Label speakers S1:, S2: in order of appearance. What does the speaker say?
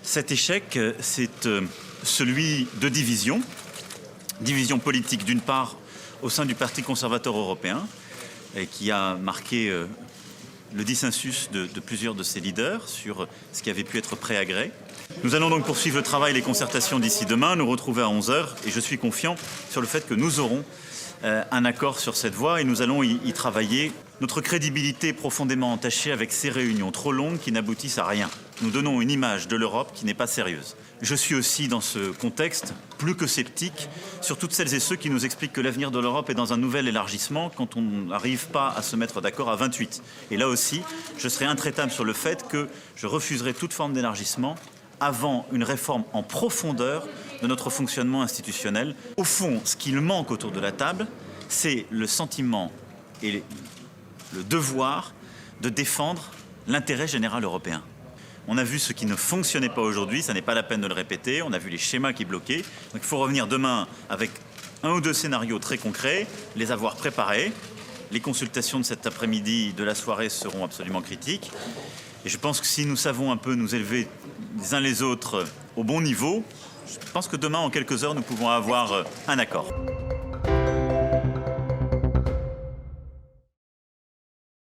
S1: Cet échec, c'est celui de division. Division politique d'une part au sein du Parti conservateur européen, qui a marqué le dissensus de plusieurs de ses leaders sur ce qui avait pu être prêt à gré. Nous allons donc poursuivre le travail et les concertations d'ici demain, nous retrouver à 11 h et je suis confiant sur le fait que nous aurons un accord sur cette voie et nous allons y travailler. Notre crédibilité est profondément entachée avec ces réunions trop longues qui n'aboutissent à rien. Nous donnons une image de l'Europe qui n'est pas sérieuse. Je suis aussi dans ce contexte plus que sceptique sur toutes celles et ceux qui nous expliquent que l'avenir de l'Europe est dans un nouvel élargissement quand on n'arrive pas à se mettre d'accord à 28. Et là aussi, je serai intraitable sur le fait que je refuserai toute forme d'élargissement avant une réforme en profondeur de notre fonctionnement institutionnel. Au fond, ce qu'il manque autour de la table, c'est le sentiment et le devoir de défendre l'intérêt général européen. On a vu ce qui ne fonctionnait pas aujourd'hui, ça n'est pas la peine de le répéter, on a vu les schémas qui bloquaient. Donc il faut revenir demain avec un ou deux scénarios très concrets, les avoir préparés. Les consultations de cet après-midi, de la soirée seront absolument critiques. Et je pense que si nous savons un peu nous élever les uns les autres au bon niveau, je pense que demain, en quelques heures, nous pouvons avoir un accord.